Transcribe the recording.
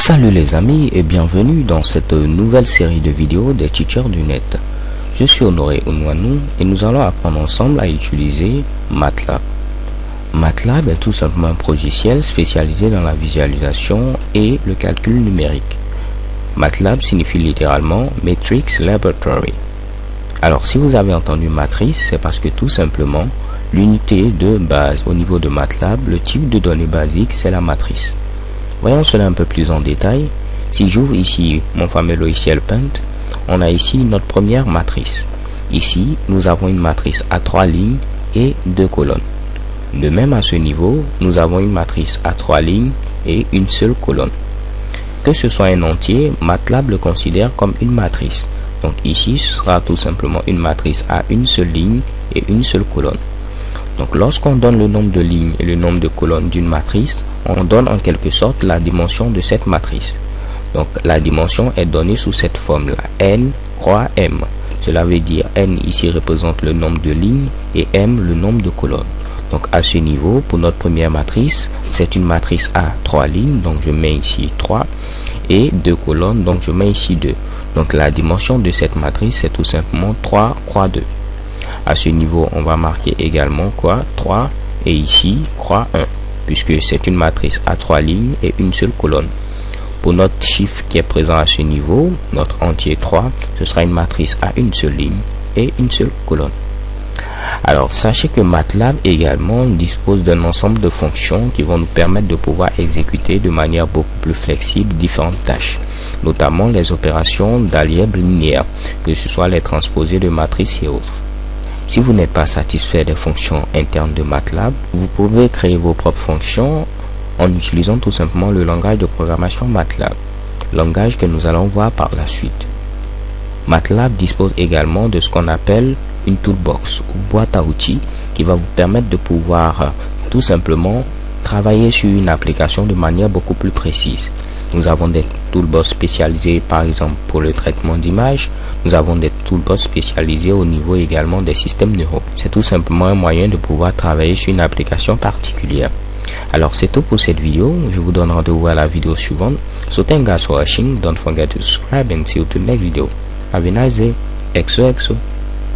Salut les amis et bienvenue dans cette nouvelle série de vidéos des teachers du net. Je suis Honoré Ounouanou et nous allons apprendre ensemble à utiliser MATLAB. MATLAB est tout simplement un logiciel spécialisé dans la visualisation et le calcul numérique. MATLAB signifie littéralement Matrix Laboratory. Alors si vous avez entendu matrice, c'est parce que tout simplement l'unité de base au niveau de MATLAB, le type de données basique, c'est la matrice. Voyons cela un peu plus en détail. Si j'ouvre ici mon fameux logiciel Paint, on a ici notre première matrice. Ici, nous avons une matrice à 3 lignes et 2 colonnes. De même à ce niveau, nous avons une matrice à 3 lignes et une seule colonne. Que ce soit un entier, MATLAB le considère comme une matrice. Donc ici, ce sera tout simplement une matrice à une seule ligne et une seule colonne. Donc lorsqu'on donne le nombre de lignes et le nombre de colonnes d'une matrice, on donne en quelque sorte la dimension de cette matrice. Donc la dimension est donnée sous cette forme-là, n croix m. Cela veut dire n ici représente le nombre de lignes et m le nombre de colonnes. Donc à ce niveau, pour notre première matrice, c'est une matrice à 3 lignes, donc je mets ici 3, et 2 colonnes, donc je mets ici 2. Donc la dimension de cette matrice, c'est tout simplement 3 croix 2. À ce niveau, on va marquer également quoi 3 et ici croix 1, puisque c'est une matrice à 3 lignes et une seule colonne. Pour notre chiffre qui est présent à ce niveau, notre entier 3, ce sera une matrice à une seule ligne et une seule colonne. Alors sachez que MATLAB également dispose d'un ensemble de fonctions qui vont nous permettre de pouvoir exécuter de manière beaucoup plus flexible différentes tâches, notamment les opérations d'algèbre linéaire, que ce soit les transposés de matrices et autres. Si vous n'êtes pas satisfait des fonctions internes de MATLAB, vous pouvez créer vos propres fonctions en utilisant tout simplement le langage de programmation MATLAB, langage que nous allons voir par la suite. MATLAB dispose également de ce qu'on appelle une toolbox ou boîte à outils qui va vous permettre de pouvoir tout simplement travailler sur une application de manière beaucoup plus précise. Nous avons des toolbox spécialisés par exemple pour le traitement d'images. Nous avons des toolbox spécialisés au niveau également des systèmes neuraux. C'est tout simplement un moyen de pouvoir travailler sur une application particulière. Alors c'est tout pour cette vidéo. Je vous donne rendez-vous à la vidéo suivante. So thanks for watching. Don't forget to subscribe and see you to the next video. Have a nice day. XOXO.